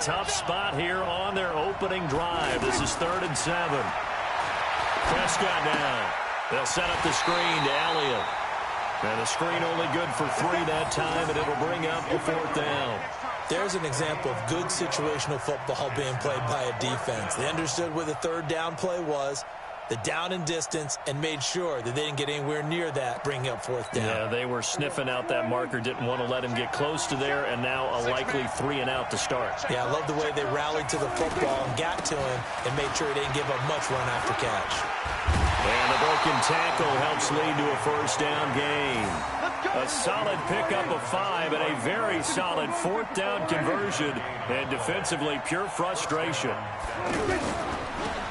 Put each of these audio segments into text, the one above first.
tough spot here on their opening drive. This is 3rd and 7. Prescott down. They'll set up the screen to Elliott. And the screen only good for 3 that time, and it'll bring up a 4th down. There's an example of good situational football being played by a defense. They understood where the 3rd down play was, the down and distance, and made sure that they didn't get anywhere near that, bringing up 4th down. Yeah, they were sniffing out that marker, didn't want to let him get close to there, and now a likely 3 and out to start. Yeah, I love the way they rallied to the football and got to him and made sure they didn't give up much run after catch. And the broken tackle helps lead to a 1st down gain. A solid pickup of 5 and a very solid 4th down conversion, and defensively pure frustration.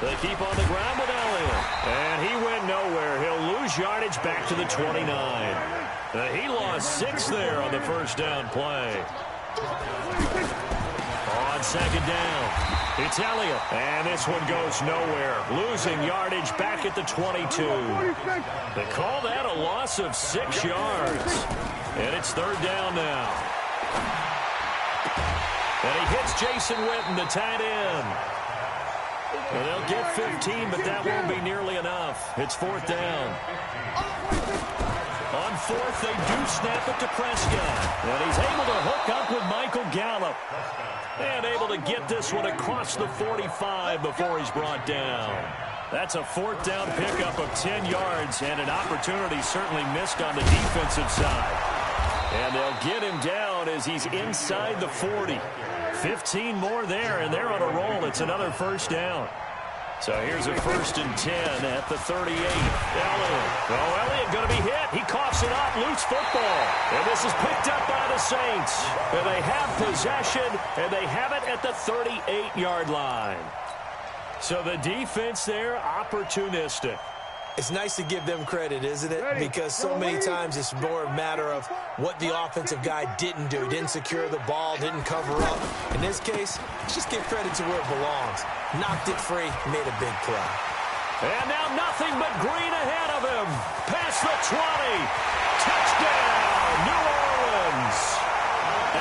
They keep on the ground with Elliott, and he went nowhere. He'll lose yardage back to the 29. He lost 6 there on the 1st down play. On 2nd down, it's Elliott, and this one goes nowhere, losing yardage back at the 22. They call that a loss of 6 yards, and it's 3rd down now. And he hits Jason Witten, the tight end. And they'll get 15, but that won't be nearly enough. It's 4th down. On 4th, they do snap it to Prescott. And he's able to hook up with Michael Gallup. And able to get this one across the 45 before he's brought down. That's a 4th down pickup of 10 yards, and an opportunity certainly missed on the defensive side. And they'll get him down as he's inside the 40. 15 more there, and they're on a roll. It's another 1st down. So here's a 1st and 10 at the 38. Elliott. Oh, Elliott going to be hit. He coughs it up. Loose football. And this is picked up by the Saints. And they have possession, and they have it at the 38-yard line. So the defense there, opportunistic. It's nice to give them credit, isn't it? Because so many times it's more a matter of what the offensive guy didn't do. Didn't secure the ball, didn't cover up. In this case, just give credit to where it belongs. Knocked it free, made a big play. And now nothing but green ahead of him. Past the 20. Touchdown, New Orleans.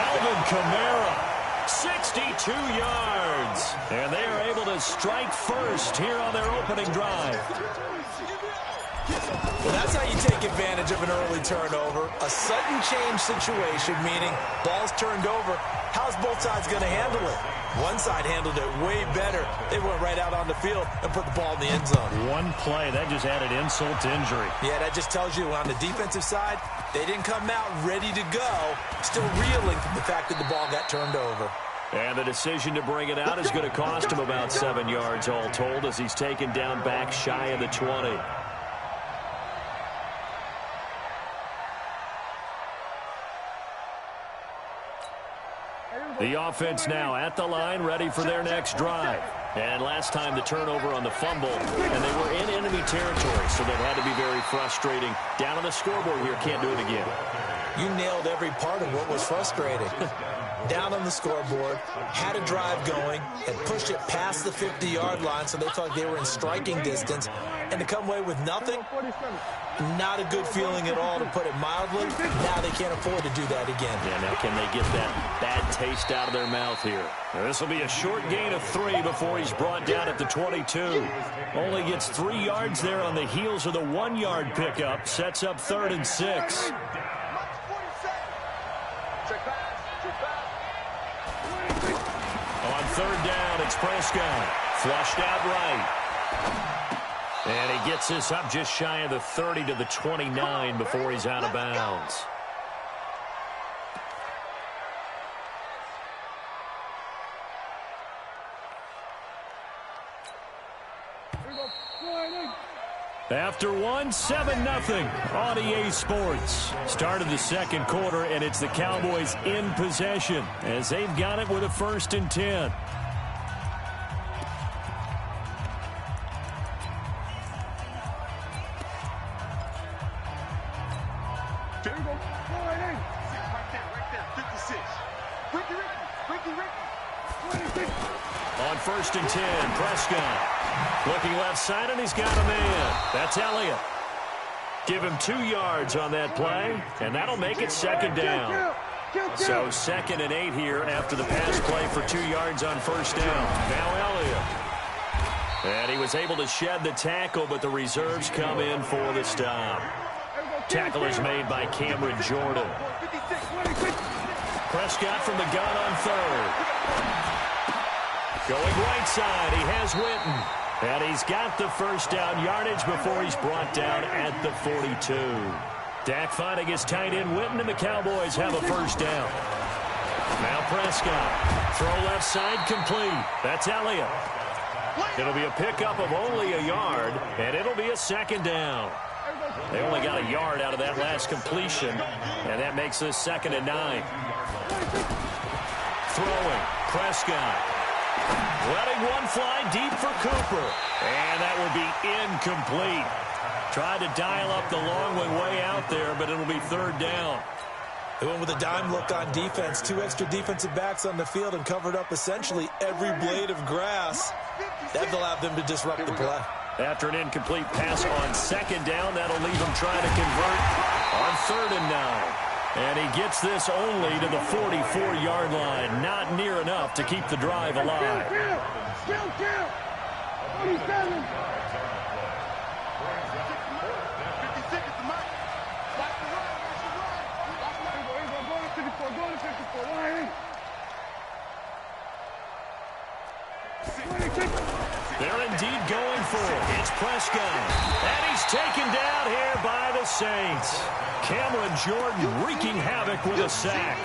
Alvin Kamara, 62 yards. And they are able to strike first here on their opening drive. Well, that's how you take advantage of an early turnover. A sudden change situation, meaning ball's turned over. How's both sides going to handle it? One side handled it way better. They went right out on the field and put the ball in the end zone. One play, that just added insult to injury. Yeah, that just tells you on the defensive side, they didn't come out ready to go, still reeling from the fact that the ball got turned over. And the decision to bring it out is going to cost him about 7 yards all told as he's taken down back shy of the 20. The offense now at the line, ready for their next drive. And last time the turnover on the fumble, and they were in enemy territory, so that had to be very frustrating. Down on the scoreboard here, can't do it again. You nailed every part of what was frustrating. Down on the scoreboard, had a drive going, and pushed it past the 50-yard line, so they thought they were in striking distance. And to come away with nothing, not a good feeling at all, to put it mildly. Now they can't afford to do that again. Yeah, now can they get that bad taste out of their mouth here? This will be a short gain of 3 before he's brought down at the 22. Only gets 3 yards there on the heels of the 1-yard pickup. Sets up 3rd and 6. On 3rd down, it's Prescott. Flushed out right. And he gets this up just shy of the 30 to the 29 before he's out of bounds. After 7-0 on EA Sports. Started the second quarter, and it's the Cowboys in possession as they've got it with a 1st and 10. On 1st and 10, Prescott. Looking left side, and he's got a man. That's Elliott. Give him 2 yards on that play, and that'll make it 2nd down. So 2nd and 8 here after the pass play for 2 yards on first down. Now Elliott. And he was able to shed the tackle, but the reserves come in for the stop. Tackle is made by Cameron Jordan. Prescott from the gun on 3rd. Going right side, he has Witten. And he's got the first down yardage before he's brought down at the 42. Dak finding his tight end Witten, and the Cowboys have a first down. Now Prescott. Throw left side complete. That's Elliott. It'll be a pickup of only a yard, and it'll be a 2nd down. They only got a yard out of that last completion, and that makes this 2nd and 9. Throwing. Prescott. Letting one fly deep for Cooper. And that will be incomplete. Tried to dial up the long one way out there, but it'll be 3rd down. They went with a dime look on defense. 2 extra defensive backs on the field and covered up essentially every blade of grass. That allowed them to disrupt the play. After an incomplete pass on 2nd down, that'll leave him trying to convert on 3rd and 9. And he gets this only to the 44-yard line. Not near enough to keep the drive alive. They're indeed going for it. It's Prescott. And he's taken down here by the Saints. Cameron Jordan wreaking havoc with a sack.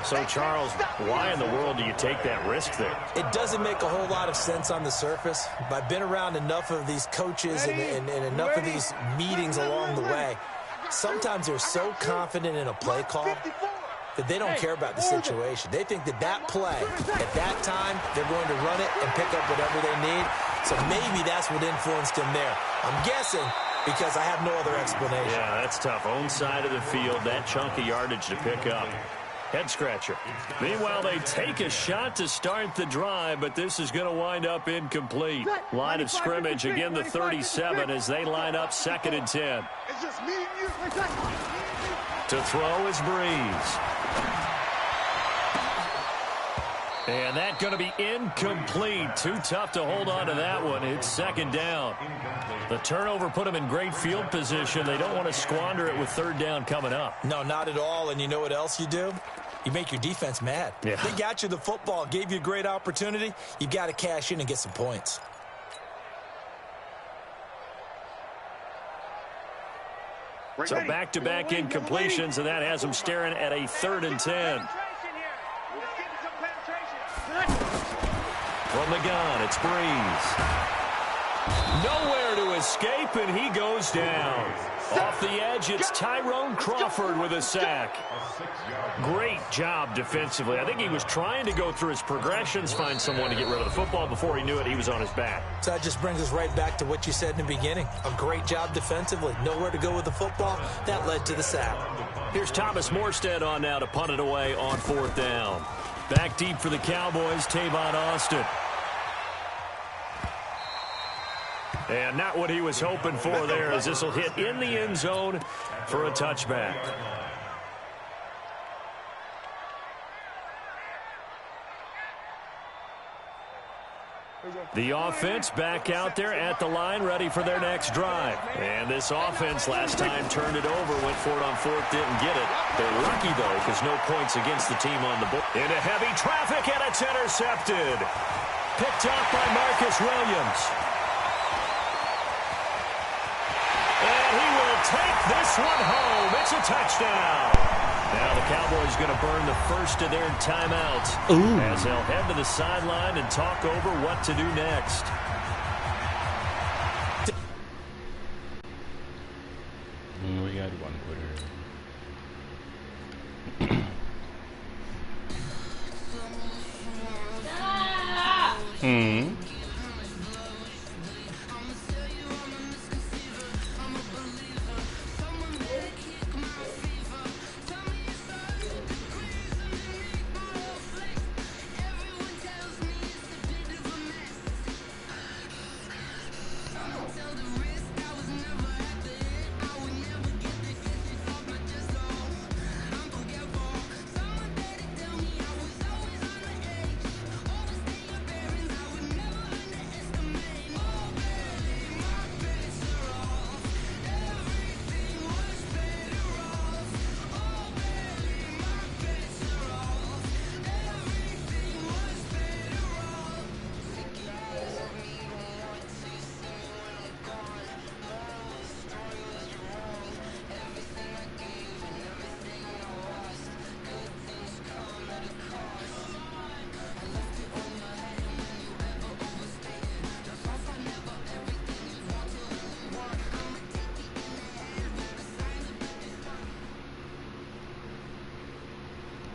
So, Charles, why in the world do you take that risk there? It doesn't make a whole lot of sense on the surface. But I've been around enough of these coaches and enough of these meetings along the way. Sometimes they're so confident in a play call that they don't care about the situation. They think that play, at that time, they're going to run it and pick up whatever they need. So maybe that's what influenced him there. I'm guessing because I have no other explanation. Yeah, that's tough. Own side of the field, that chunk of yardage to pick up. Head scratcher. Meanwhile, they take a shot to start the drive, but this is going to wind up incomplete. Line of scrimmage, again the 37 as they line up 2nd and 10. To throw is Breeze. And that's going to be incomplete. Too tough to hold on to that one. It's 2nd down. The turnover put them in great field position. They don't want to squander it with 3rd down coming up. No, not at all. And you know what else you do? You make your defense mad. Yeah. They got you the football, gave you a great opportunity. You got to cash in and get some points. So back-to-back incompletions, and that has them staring at a 3rd and 10. From the gun, it's Breeze. Nowhere to escape, and he goes down. Off the edge, it's Tyrone Crawford with a sack. Great job defensively. I think he was trying to go through his progressions, find someone to get rid of the football. Before he knew it, he was on his back. So that just brings us right back to what you said in the beginning. A great job defensively. Nowhere to go with the football. That led to the sack. Here's Thomas Morstead on now to punt it away on 4th down. Back deep for the Cowboys, Tavon Austin. And not what he was hoping for there, as this will hit in the end zone for a touchback. The offense back out there at the line, ready for their next drive. And this offense last time turned it over, went for it on 4th, didn't get it. They're lucky, though, because no points against the team on the board. Into heavy traffic, and it's intercepted. Picked off by Marcus Williams. And he will take this one home. It's a touchdown. Now the Cowboys going to burn the first of their timeouts as they'll head to the sideline and talk over what to do next. We got one quitter.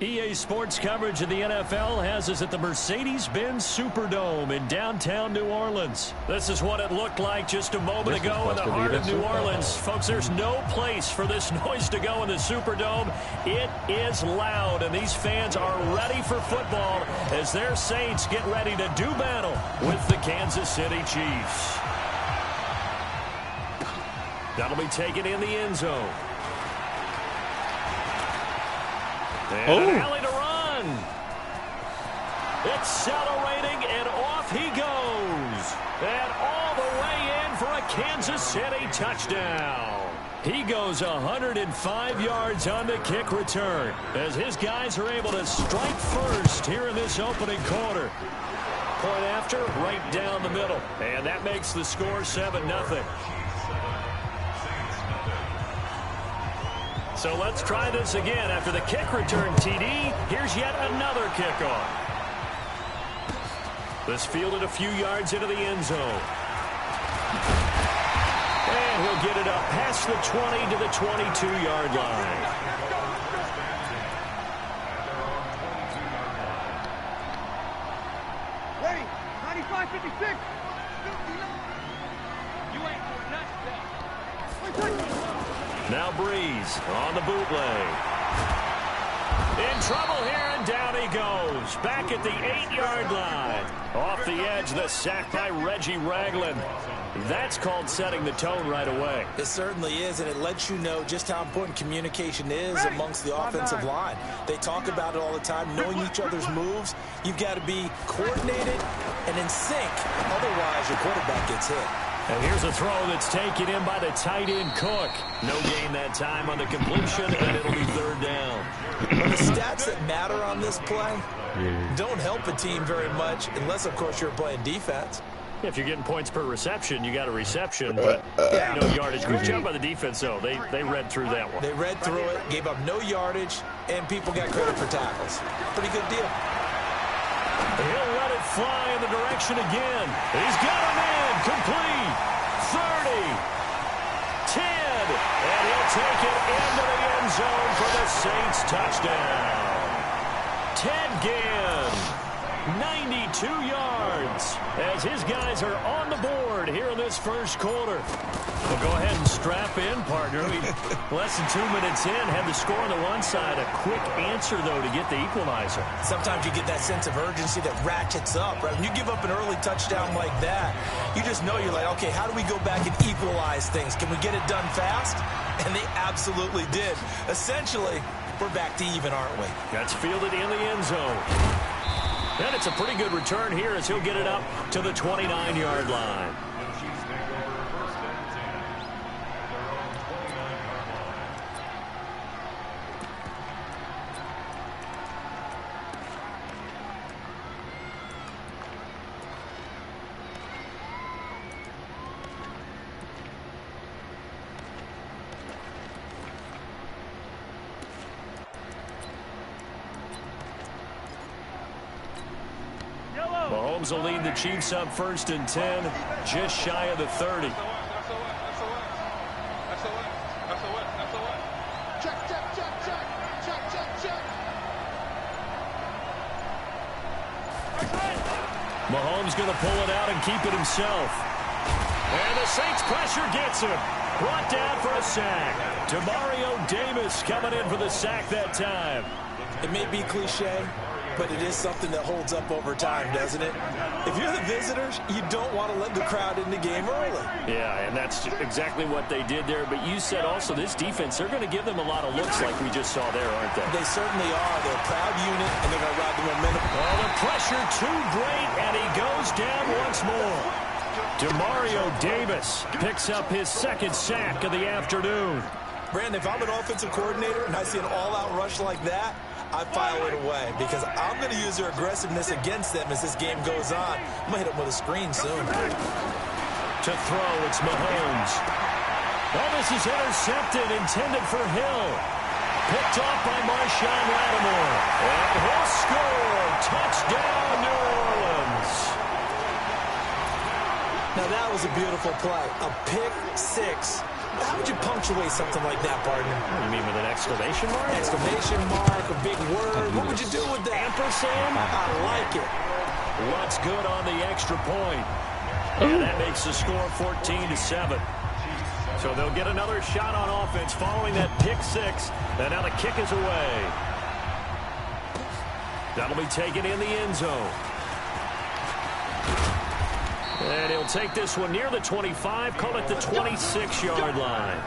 EA Sports coverage of the NFL has us at the Mercedes-Benz Superdome in downtown New Orleans. This is what it looked like just a moment ago in the heart of New Orleans. Folks, there's no place for this noise to go in the Superdome. It is loud, and these fans are ready for football as their Saints get ready to do battle with the Kansas City Chiefs. That'll be taken in the end zone. And an alley to run. Accelerating, and off he goes. And all the way in for a Kansas City touchdown. He goes 105 yards on the kick return as his guys are able to strike first here in this opening quarter. Point after, right down the middle. And that makes the score 7-0. So let's try this again. After the kick return TD, here's yet another kickoff. This fielded a few yards into the end zone. And he'll get it up past the 20 to the 22-yard line. Ready, 95-56. You ain't doing nothing. Now Breeze on the bootleg. In trouble here, and down he goes. Back at the 8-yard line. Off the edge, the sack by Reggie Ragland. That's called setting the tone right away. It certainly is, and it lets you know just how important communication is amongst the offensive line. They talk about it all the time, knowing each other's moves. You've got to be coordinated and in sync. Otherwise, your quarterback gets hit. And here's a throw that's taken in by the tight end Cook. No gain that time on the completion, and it'll be third down. Well, the stats that matter on this play don't help a team very much unless, of course, you're playing defense. If you're getting points per reception, you got a reception, but no yardage. Good job by the defense, though. They read through that one. They read through it, gave up no yardage, and people got credit for tackles. Pretty good deal. He'll let it fly in the direction again. He's got him in. Complete. 30. 10. And he'll take it into the end zone for the Saints touchdown. Ted Ginn. 92 yards as his guys are on the board here in this first quarter. Well, go ahead and strap in, partner. Less than 2 minutes in, had the score on the one side. A quick answer, though, to get the equalizer. Sometimes you get that sense of urgency that ratchets up, right? When you give up an early touchdown like that, you just know you're like, okay, how do we go back and equalize things? Can we get it done fast? And they absolutely did. Essentially, we're back to even, aren't we? That's fielded in the end zone. And it's a pretty good return here as he'll get it up to the 29-yard line. Mahomes will lead the Chiefs up 1st and 10, just shy of the 30. Mahomes going to pull it out and keep it himself. And the Saints pressure gets him. Brought down for a sack. Demario Davis coming in for the sack that time. It may be cliche, but it is something that holds up over time, doesn't it? If you're the visitors, you don't want to let the crowd in the game early. Yeah, and that's exactly what they did there. But you said also this defense, they're going to give them a lot of looks like we just saw there, aren't they? They certainly are. They're a proud unit, and they're going to ride the momentum. Oh, the pressure too great, and he goes down once more. Demario Davis picks up his second sack of the afternoon. Brandon, if I'm an offensive coordinator and I see an all-out rush like that, I file it away because I'm going to use their aggressiveness against them as this game goes on. I'm going to hit them with a screen soon. To throw, it's Mahomes. Oh, this is intercepted, intended for Hill. Picked off by Marshawn Lattimore. And he'll score. Touchdown, New Orleans. Now, that was a beautiful play. A pick six How would you punctuate something like that, partner? You mean with an exclamation mark? Exclamation mark, a big word. What would you do with that? Ampersand? I like it. What's good on the extra point? And that makes the score 14-7. So they'll get another shot on offense following that pick six. And now the kick is away. That'll be taken in the end zone. And he'll take this one near the 25, call it the 26-yard line.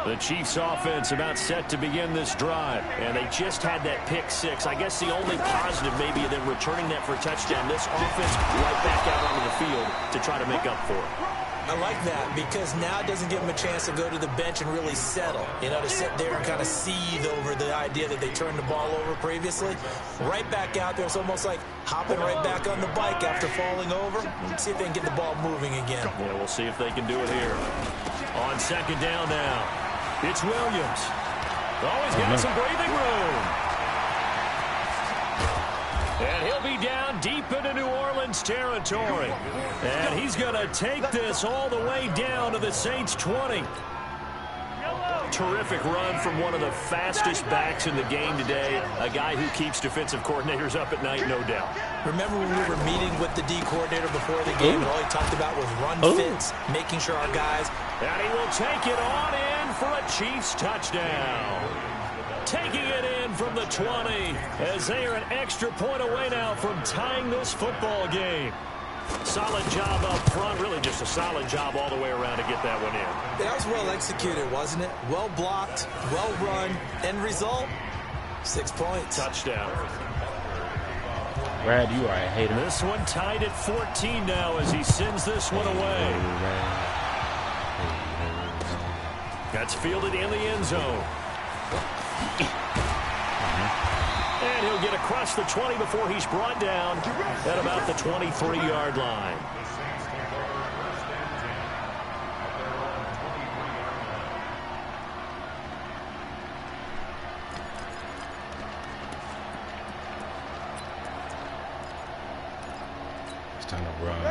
The Chiefs offense about set to begin this drive, and they just had that pick six. I guess the only positive maybe of them returning that for a touchdown. This offense right back out onto the field to try to make up for it. I like that because now it doesn't give them a chance to go to the bench and really settle, you know, to sit there and kind of seethe over the idea that they turned the ball over previously. Right back out there, it's almost like hopping right back on the bike after falling over. Let's see if they can get the ball moving again. Yeah, we'll see if they can do it here. On second down now, it's Williams. Always got some breathing room. And he'll be down deep into New Orleans territory. And he's going to take this all the way down to the Saints 20. Terrific run from one of the fastest backs in the game today. A guy who keeps defensive coordinators up at night, no doubt. Remember when we were meeting with the D coordinator before the game, and all he talked about was run fits, making sure our guys... And he will take it on in for a Chiefs touchdown. Taking it in from the 20 as they are an extra point away now from tying this football game. Solid job up front, really just a solid job all the way around to get that one in. That was well executed, wasn't it? Well blocked, well run. End result, 6 points. Touchdown. Brad, you are a hater. This one tied at 14 now as he sends this one away. That's fielded in the end zone. And he'll get across the 20 before he's brought down at about the 23-yard line.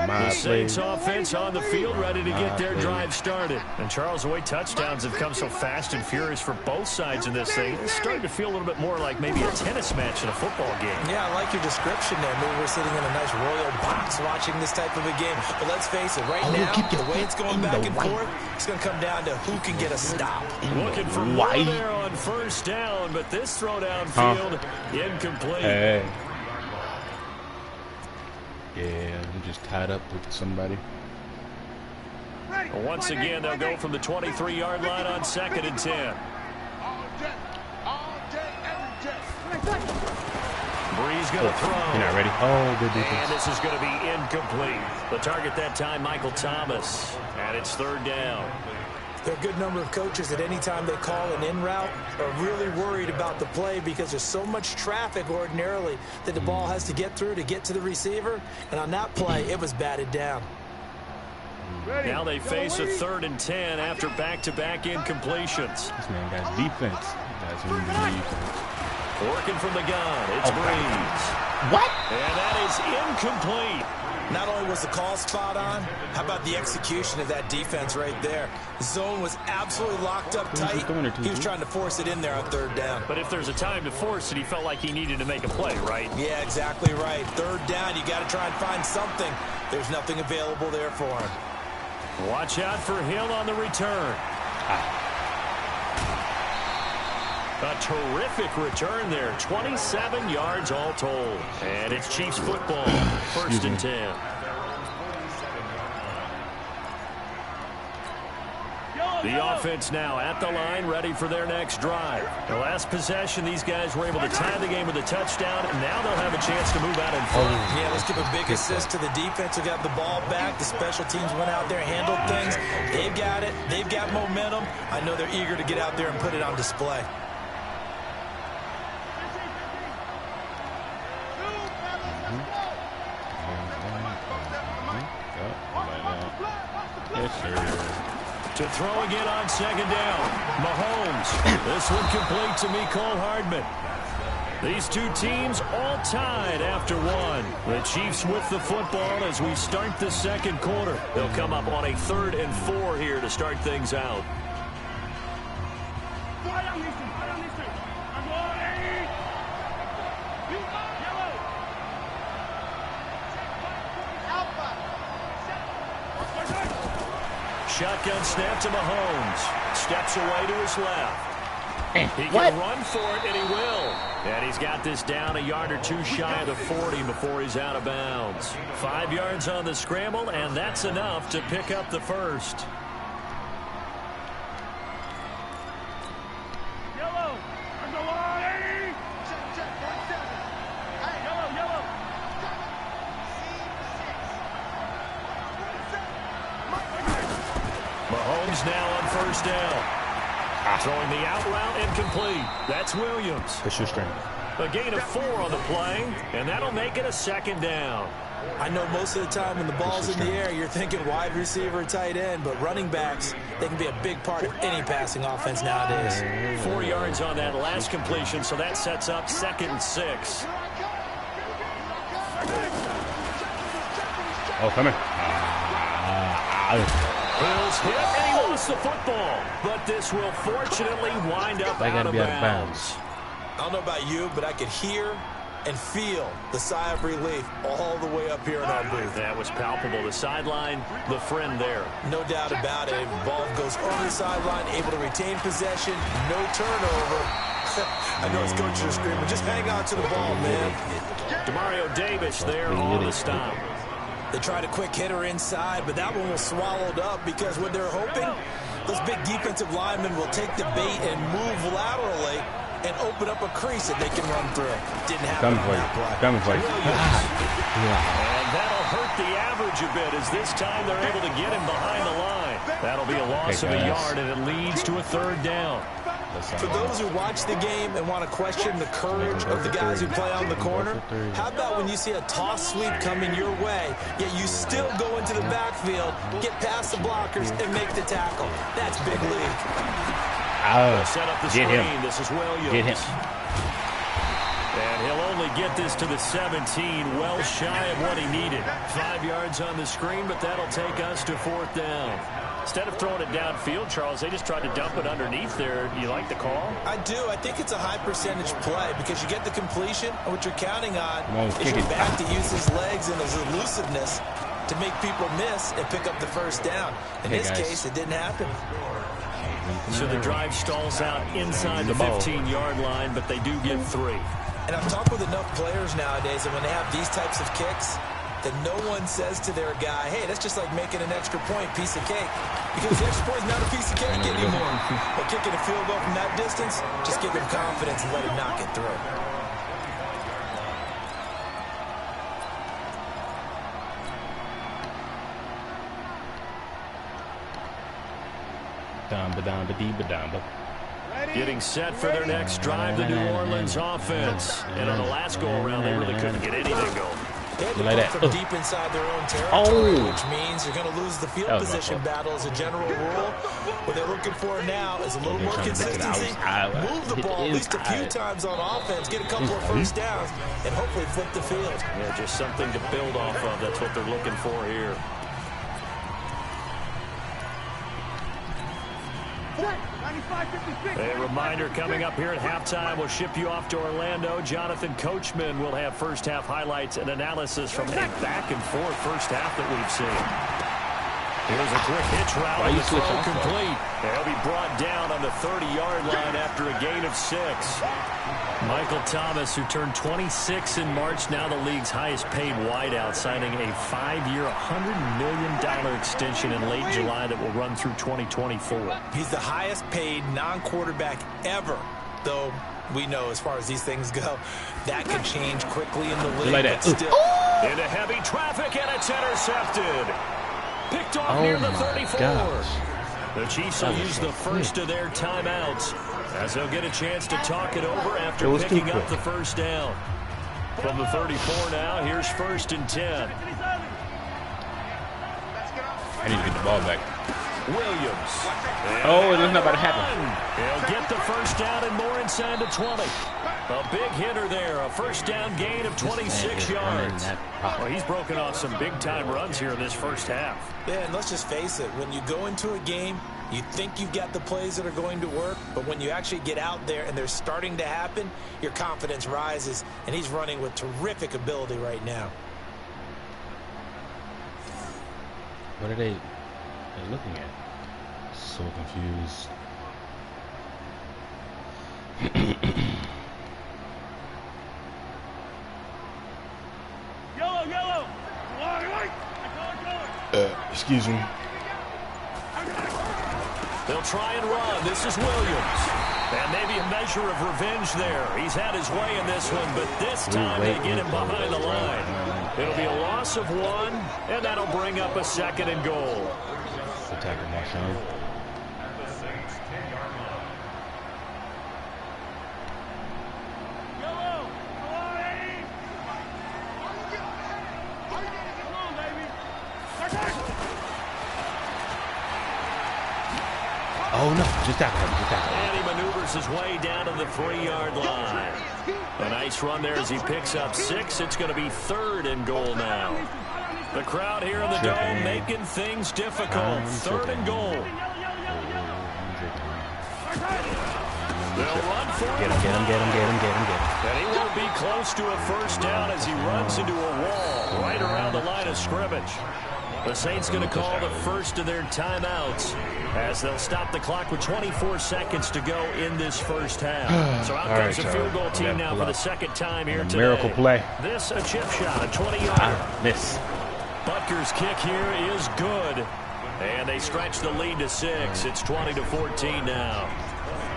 The Saints offense on the field, ready to get their drive started. And Charles, the way touchdowns have come so fast and furious for both sides in this thing, it's starting to feel a little bit more like maybe a tennis match in a football game. Yeah, I like your description there. Maybe we're sitting in a nice royal box watching this type of a game. But let's face it, right now, the way it's going back and forth, it's going to come down to who can get a stop. Looking for more there on first down, but this throw downfield incomplete. Yeah, I'm just tied up with somebody. Once again, they'll go from the 23-yard line on 2nd and 10. Breeze going to throw. You're not ready. Oh, good defense. And this is going to be incomplete. The target that time, Michael Thomas. And it's 3rd down. There are a good number of coaches at any time they call an in route are really worried about the play because there's so much traffic ordinarily that the ball has to get through to get to the receiver. And on that play, it was batted down. Now they face a 3rd and 10 after back-to-back incompletions. This man got defense. That's who defense. Working from the gun, it's Breeze. What? And that is incomplete. Not only was the call spot on, how about the execution of that defense right there? The zone was absolutely locked up tight. He was trying to force it in there on 3rd down. But if there's a time to force it, he felt like he needed to make a play, right? Yeah, exactly right. 3rd down, you got to try and find something. There's nothing available there for him. Watch out for Hill on the return. A terrific return there. 27 yards all told. And it's Chiefs football. 1st and 10. The offense now at the line, ready for their next drive. The last possession, these guys were able to tie the game with a touchdown, and now they'll have a chance to move out in front. Yeah, let's give a big assist to the defense who got the ball back. The special teams went out there, handled things. They've got it. They've got momentum. I know they're eager to get out there and put it on display. Yes, sir. To throw again on second down. Mahomes. This one complete to Mecole Hardman. These two teams all tied after one. The Chiefs with the football as we start the second quarter. They'll come up on a 3rd and 4 here to start things out. Shotgun snap to Mahomes. Steps away to his left. He can run for it, and he will. And he's got this down a yard or two shy of the 40 before he's out of bounds. 5 yards on the scramble, and that's enough to pick up the first. Yellow. Mahomes now on first down. Throwing the out route incomplete. That's Williams. Push your string. A gain of 4 on the play, and that'll make it a second down. I know most of the time when the ball's in the air, you're thinking wide receiver, tight end, but running backs, they can be a big part of any passing offense nowadays. 4 yards on that last completion, so that sets up 2nd and 6. Oh, come here. Hill's hit, and he lost the football. But this will fortunately wind up out of bounds. I don't know about you, but I could hear and feel the sigh of relief all the way up here in our booth. That was palpable. The sideline, the friend there. No doubt about it. Ball goes over the sideline, able to retain possession, no turnover. I know his coaches are screaming, just hang on to the ball, man. Demario Davis there on the stop. They tried a quick hitter inside, but that one was swallowed up because what they're hoping, those big defensive linemen will take the bait and move laterally and open up a crease that they can run through. Didn't happen on that play. Coming for you. And that'll hurt the average a bit as this time they're able to get him behind the line. That'll be a loss of a yard, and it leads to a 3rd down. For those who watch the game and want to question the courage of the guys who play on the corner, how about when you see a toss sweep coming your way, yet you still go into the backfield, get past the blockers, and make the tackle? That's big league. Set up the screen. This is Williams. Get him. And he'll only get this to the 17, well shy of what he needed. 5 yards on the screen, but that'll take us to 4th down. Instead of throwing it downfield, Charles, they just tried to dump it underneath there. You like the call? I do. I think it's a high percentage play because you get the completion, and what you're counting on is your back to use his legs and his elusiveness to make people miss and pick up the first down. In this case, it didn't happen. So the drive stalls out inside the 15-yard line, but they do get 3. And I've talked with enough players nowadays, and when they have these types of kicks, that no one says to their guy, hey, that's just like making an extra point, piece of cake. Because the extra point is not a piece of cake anymore. But kicking a field goal from that distance, just give him confidence and let him knock it through. Getting set for their next drive, the New Orleans offense. And on the last go-around, they really couldn't get anything going. They had to like come from deep inside their own territory, which means you're going to lose the field position battle as a general rule. What they're looking for now is a little more consistency, move the ball at least a few times on offense, get a couple of first downs, and hopefully flip the field. Yeah, just something to build off of. That's what they're looking for here. A reminder coming up here at halftime. We'll ship you off to Orlando. Jonathan Coachman will have first half highlights and analysis from a back and forth first half that we've seen. Here's a quick hitch route. And the throw complete. They'll be brought down on the 30-yard line after a gain of 6. Michael Thomas, who turned 26 in March, now the league's highest-paid wideout, signing a 5-year, $100 million extension in late July that will run through 2024. He's the highest-paid non-quarterback ever, though we know as far as these things go, that could change quickly in the league. Like that. Still. Into heavy traffic, and it's intercepted. Picked off near the 34. Gosh. The Chiefs will use the first of their timeouts as they'll get a chance to talk it over after picking up the first down. From the 34 now, here's 1st and 10. I need to get the ball back. Williams. Oh, there's not about to happen. He'll get the first down and more inside the 20. A big hitter there. A first down gain of 26 yards. Well, he's broken off some big-time runs here in this first half. Yeah, and let's just face it. When you go into a game, you think you've got the plays that are going to work, but when you actually get out there and they're starting to happen, your confidence rises, and he's running with terrific ability right now. What are they looking at? So confused. Yellow. Excuse me. They'll try and run. This is Williams. And maybe a measure of revenge there. He's had his way in this one, but this time they get him behind the line. It'll be a loss of 1, and that'll bring up a 2nd and goal. Attacker Marchand. Oh no, just out there. And he maneuvers his way down to the 3-yard line. A nice run there as he picks up 6. It's going to be 3rd and goal now. The crowd here in the dome making things difficult. 3rd and goal. They'll run for it. Get him. And he won't be close to a first down as he runs into a wall right around the line of scrimmage. The Saints going to call the first of their timeouts as they'll stop the clock with 24 seconds to go in this first half. So out comes the field goal team now for the 2nd time here today. Miracle play. This a chip shot, a 20-yarder. Miss. Butker's kick here is good. And they stretch the lead to 6. It's 20-14 now.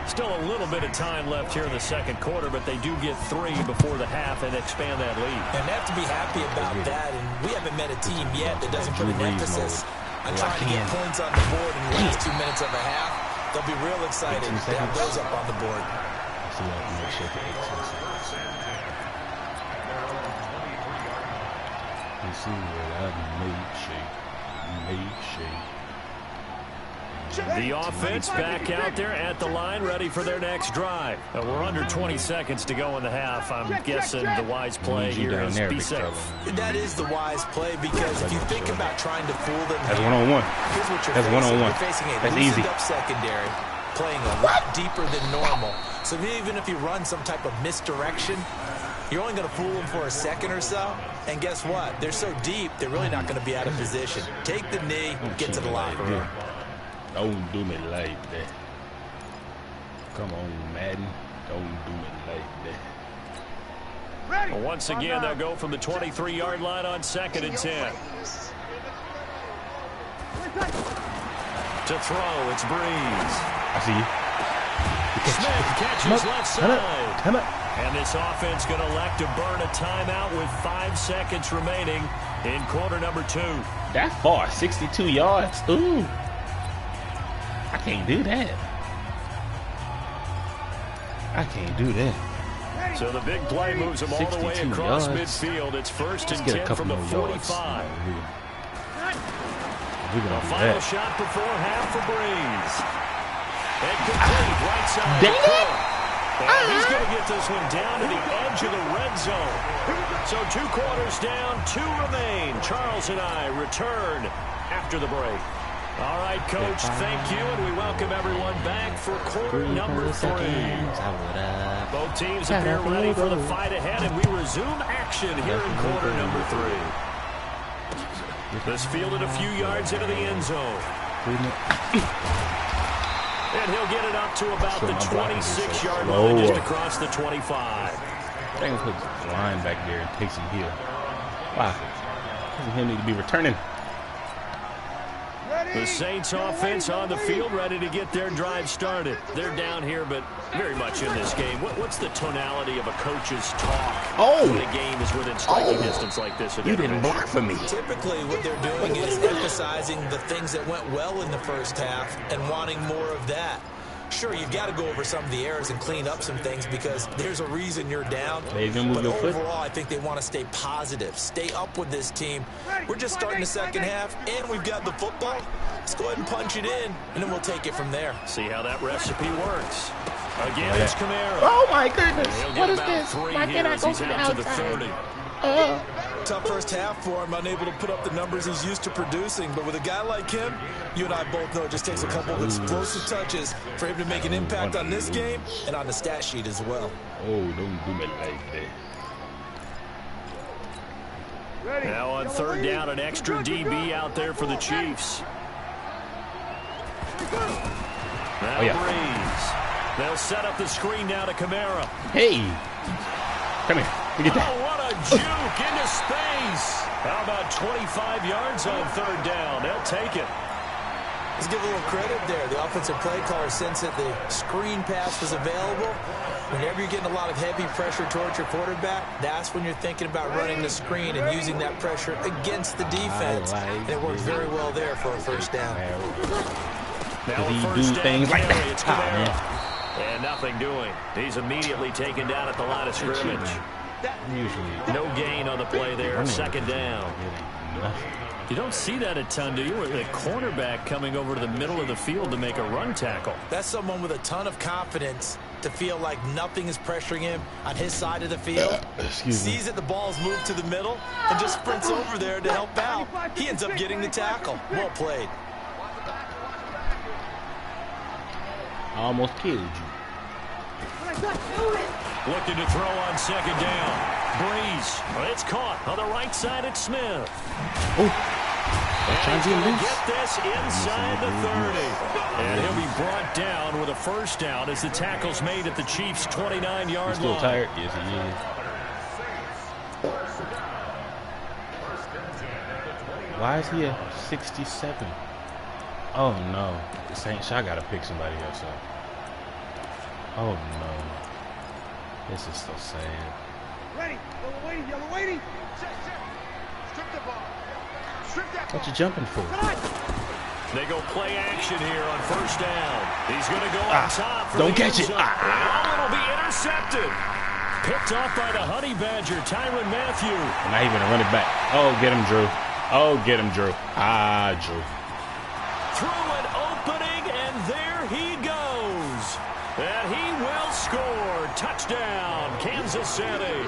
Still a little bit of time left here in the 2nd quarter, but they do get 3 before the half and expand that lead. And they have to be happy about that, and we haven't met a team yet that doesn't put an emphasis on trying to get points on the board in the last 2 minutes of a half. They'll be real excited to have those up on the board. The offense back out there at the line, ready for their next drive. We're under 20 seconds to go in the half. I'm guessing the wise play here is be safe. That is the wise play, because if you think about trying to fool them, that's one-on-one. Here's what you're that's facing. one-on-one. You're facing a that's loosened easy. up secondary, playing a lot deeper than normal. So even if you run some type of misdirection, you're only going to fool them for a second or so. And guess what? They're so deep, they're really not going to be out of position. Take the knee, get to the locker room. Don't do me like that. Come on, Madden. Don't do me like that. Well, once again, they'll go from the 23-yard line on 2nd and 10. To throw, it's Breeze. I see you. Smith catches left side. Come on. And this offense going to elect to burn a timeout with 5 seconds remaining in quarter number 2. That far, 62 yards. Ooh. I can't do that. I can't do that. So the big play moves them all the way across midfield. It's 1st and 10 from the 45. A final shot before half for Breeze. And complete right side. Dang it! And he's going to get this one down to the edge of the red zone. So 2 quarters down, 2 remain. Charles and I return after the break. All right, Coach, thank you, and we welcome everyone back for quarter number 3. Both teams appear ready for the fight ahead, and we resume action here in quarter number 3. This fielded a few yards into the end zone. And he'll get it up to about the 26-yard line, just across the 25. I think he'll put the line back there and takes him here. Wow. Doesn't him need to be returning. The Saints offense on the field, ready to get their drive started. They're down here, but very much in this game. What's the tonality of a coach's talk when the game is within striking distance like this? You didn't block for me. Typically, what they're doing is emphasizing the things that went well in the first half and wanting more of that. Sure, you've got to go over some of the errors and clean up some things because there's a reason you're down. Move but your overall, foot. I think they want to stay positive, stay up with this team. We're just starting the second half, and we've got the football. Let's go ahead and punch it in, and then we'll take it from there. See how that recipe works. Again, it's Kamara. Oh, my goodness. What is this? Why can't I go to the outside? Tough first half for him, unable to put up the numbers he's used to producing. But with a guy like him, you and I both know it just takes a couple of explosive touches for him to make an impact on this game and on the stat sheet as well. Oh, don't do me like that. Now on third down, an extra DB out there for the Chiefs. Now Breeze. They'll set up the screen now to Kamara. Hey, come here. Look at that. Oh, what a juke into space. How about 25 yards on third down? They'll take it. Let's give a little credit there. The offensive play caller sensed that the screen pass was available. Whenever you're getting a lot of heavy pressure towards your quarterback, that's when you're thinking about running the screen and using that pressure against the defense. And it worked very well there for a first down. Now he first do things like that? It's Kamara. And nothing doing. He's immediately taken down at the line of scrimmage. Usually. No gain on the play there. Second down. You don't see that a ton, do you? With a cornerback coming over to the middle of the field to make a run tackle. That's someone with a ton of confidence to feel like nothing is pressuring him on his side of the field. Sees that the ball's moved to the middle and just sprints over there to help out. He ends up getting the tackle. Well played. I almost killed you. Looking to throw on second down. Breeze. It's caught on the right side at Smith. Oh. And he's going to get this inside the 30. And he'll be brought down with a first down as the tackle's made at the Chiefs' 29-yard line. Still tired? Yes, he is. Why is he at 67? Oh, no. Saints, I got to pick somebody else up. Oh, no. This is so sad. Ready, yellow waiting, yellow waiting. Strip the ball. Strip that ball. What you jumping for? They go play action here on first down. He's going to go on top. For Don't catch it. And it'll be intercepted. Picked off by the Honey Badger, Tyrann Mathieu. Not even a running back. Oh, get him, Drew. Oh, get him, Drew. Drew. Through an opening, and there he goes. And he will score. Touchdown, Kansas City.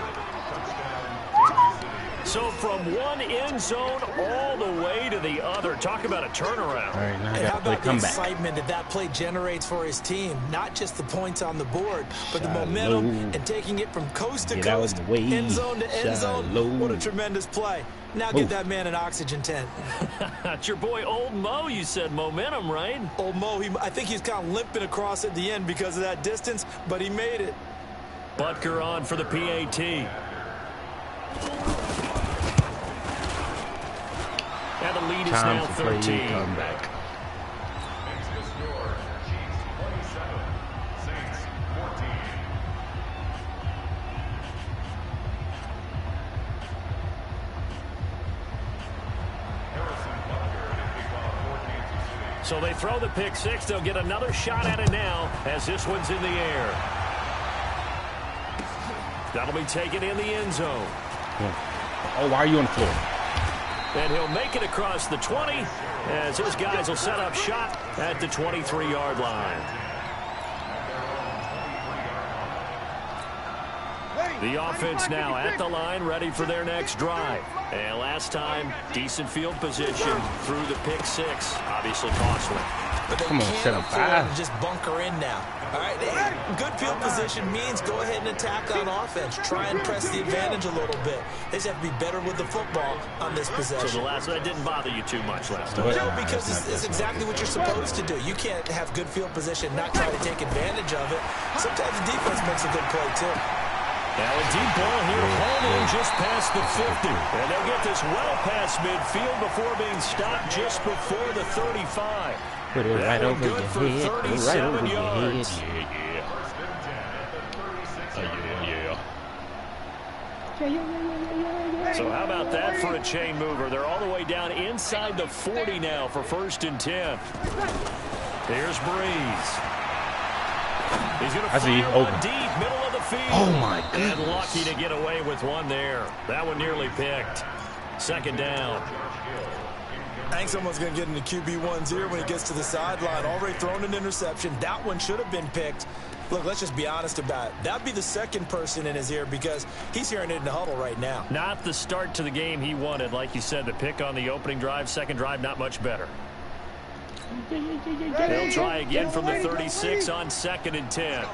So from one end zone all the way to the other. Talk about a turnaround. All right, now I And got how to play about the comeback. excitement that play generates for his team? Not just the points on the board, but the momentum and taking it from coast to Get out of coast, the way. end zone to end zone. Shallow. What a tremendous play. Now give that man an oxygen tent. That's your boy Old Mo. You said momentum, right? Old Mo, I think he's kind of limping across at the end because of that distance, but he made it. Butker on for the PAT. And the lead is now 13. Comeback. So they throw the pick six. They'll get another shot at it now as this one's in the air. That'll be taken in the end zone. Oh, why are you on the floor? And he'll make it across the 20 as his guys will set up shop at the 23-yard line. The offense now at the line, ready for their next drive. And last time, decent field position through the pick six. Obviously costly. But they can't afford to just bunker in now. All right, good field position means go ahead and attack on offense. Try and press the advantage a little bit. They just have to be better with the football on this possession. So the last one didn't bother you too much last time. No, because it's exactly what you're supposed to do. You can't have good field position, not try to take advantage of it. Sometimes the defense makes a good play, too. Now a deep ball here, home in just past the 50. And they'll get this well past midfield before being stopped just before the 35. Put it right over your for head. 37 yards. So how about that for a chain mover? They're all the way down inside the 40 now for 1st and 10. Here's Breeze. He's going to I see. fire one deep, middle of the field. Oh, my goodness. And lucky to get away with one there. That one nearly picked. Second down. I think someone's going to get into QB1's ear when he gets to the sideline. Already thrown an interception. That one should have been picked. Look, let's just be honest about it. That'd be the second person in his ear because he's hearing it in the huddle right now. Not the start to the game he wanted. Like you said, the pick on the opening drive, second drive, not much better. They'll try again from the 36 on 2nd and 10.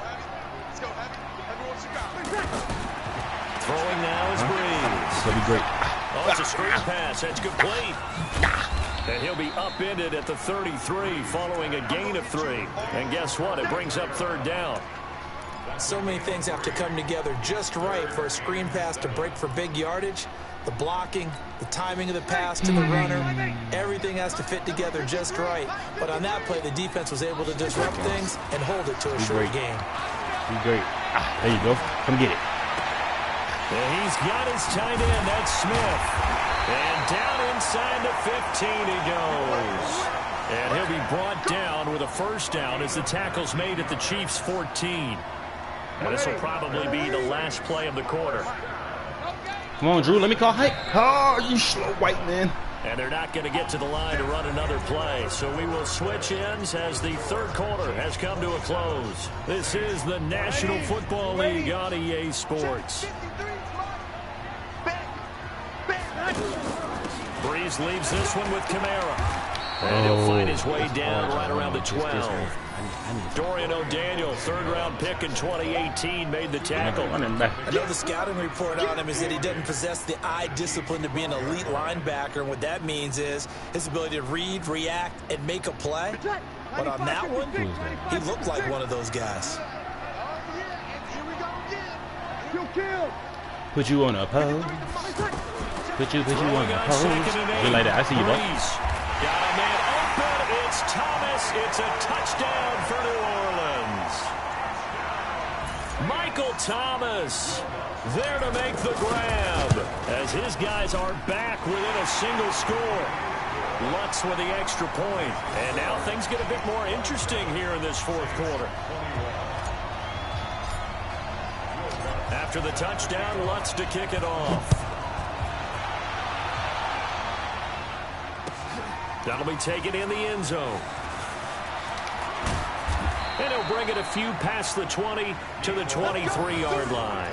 Throwing now is Breeze. That'll be great. Oh, it's a screen pass. That's complete. And he'll be upended at the 33 following a gain of 3. And guess what? It brings up 3rd down. So many things have to come together just right for a screen pass to break for big yardage. The blocking, the timing of the pass to the runner, everything has to fit together just right. But on that play, the defense was able to disrupt things and hold it to a short game. Be great. There you go. Come get it. And he's got his tight end. That's Smith. And down inside the 15 he goes. And he'll be brought down with a first down as the tackle's made at the Chiefs' 14. And this will probably be the last play of the quarter. Come on, Drew. Let me call hype. Oh, you slow white man. And they're not going to get to the line to run another play. So we will switch ends as the third quarter has come to a close. This is the National Football League on EA Sports. Breeze leaves this one with Kamara. And he'll find his way down right around the 12. Dorian O'Daniel, third-round pick in 2018, made the tackle. I know the scouting report on him is that he doesn't possess the eye discipline to be an elite linebacker. And what that means is his ability to read, react, and make a play. But on that one, he looked like one of those guys. Put you on a pose. Put you on a pose. You like that? I see you, bro. Got a man open. It's Thomas. It's a touchdown for New Orleans. Michael Thomas there to make the grab as his guys are back within a single score. Lutz with the extra point. And now things get a bit more interesting here in this fourth quarter. After the touchdown, Lutz to kick it off. That'll be taken in the end zone. And he'll bring it a few past the 20 to the 23-yard line.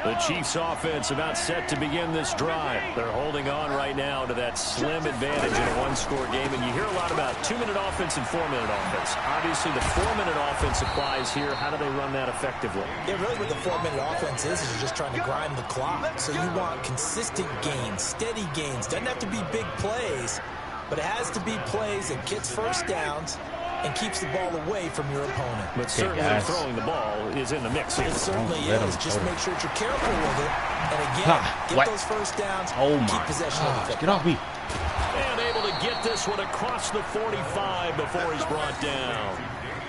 The Chiefs offense about set to begin this drive. They're holding on right now to that slim advantage in a one-score game. And you hear a lot about 2-minute offense and 4-minute offense. Obviously, the 4-minute offense applies here. How do they run that effectively? Yeah, really what the 4-minute offense is you're just trying to grind the clock. So you want consistent gains, steady gains. Doesn't have to be big plays, but it has to be plays that gets first downs and keeps the ball away from your opponent. But certainly throwing the ball is in the mix here. It certainly is. Just make sure that you're careful with it. And again, get those first downs, keep possession of the football. Get off me. And able to get this one across the 45 before he's brought down.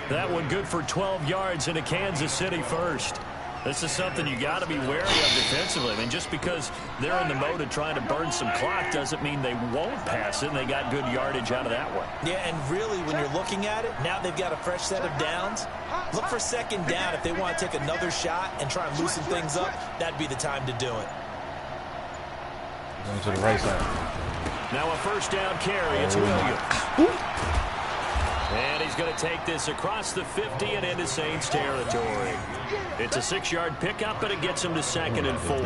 That one good for 12 yards into Kansas City first. This is something you got to be wary of defensively. I mean, just because they're in the mode of trying to burn some clock doesn't mean they won't pass it, and they got good yardage out of that one. Yeah, and really, when you're looking at it, now they've got a fresh set of downs. Look for second down. If they want to take another shot and try and loosen things up, that'd be the time to do it. Going to the right side. Now a first down carry. It's Williams. And he's going to take this across the 50 and into Saints territory. It's a 6-yard pickup, but it gets him to 2nd and 4.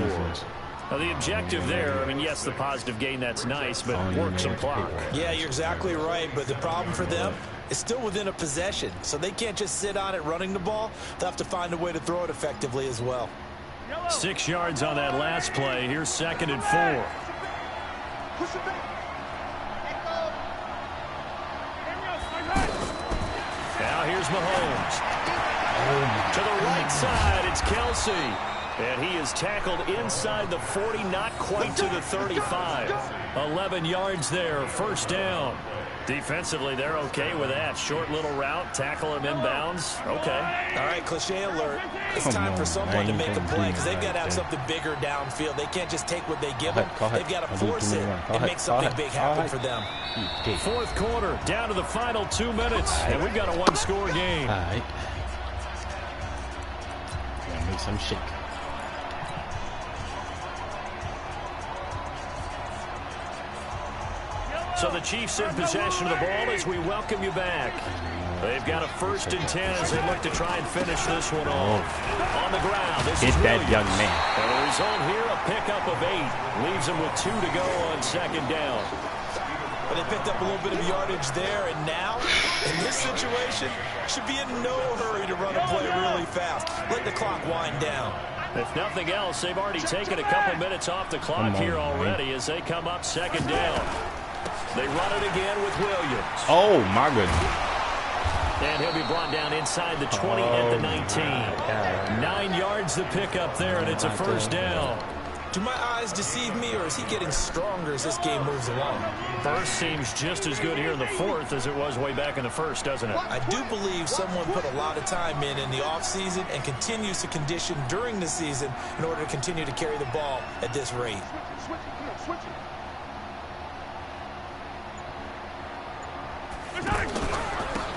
Now, the objective there, I mean, yes, the positive gain, that's nice, but work some clock. Yeah, you're exactly right, but the problem for them is still within a possession, so they can't just sit on it running the ball. They'll have to find a way to throw it effectively as well. 6 yards on that last play. Here's 2nd and 4. Now here's Mahomes. To the right side, it's Kelsey. And he is tackled inside the 40, not quite to the 35. 11 yards there, first down. Defensively, they're okay with that. Short little route, tackle him inbounds. Okay. All right, cliche alert. It's time for someone to make a play because they've got to have something bigger downfield. They can't just take what they give them. They've got to force it and make something big happen for them. Fourth quarter, down to the final 2 minutes, and we've got a one-score game. All right. Gotta make some shake. So the Chiefs in possession of the ball as we welcome you back. They've got a 1st and 10 as they look to try and finish this one off. On the ground, this is that Williams. young man. And the result here, a pickup of 8. Leaves him with 2 to go on 2nd down. But they picked up a little bit of yardage there, and now, in this situation, should be in no hurry to run a play really fast. Let the clock wind down. If nothing else, they've already taken a couple minutes off the clock here already as they come up 2nd down. They run it again with Williams. Oh, my goodness. And he'll be brought down inside the 20 at the 19. 9 yards the pickup there, and it's a 1st down. Do my eyes deceive me, or is he getting stronger as this game moves along? First seems just as good here in the 4th as it was way back in the 1st, doesn't it? I do believe someone put a lot of time in the offseason and continues to condition during the season in order to continue to carry the ball at this rate.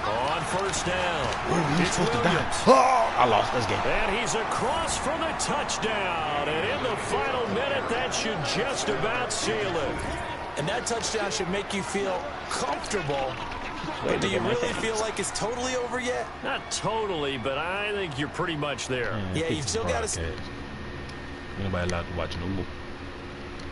On 1st down. It's Williams. Oh, I lost this game. And he's across for the touchdown. And in the final minute, that should just about seal it. And that touchdown should make you feel comfortable. But do you really feel like it's totally over yet? Not totally, but I think you're pretty much there. Yeah, you've still got to... Anybody allowed to watch no more?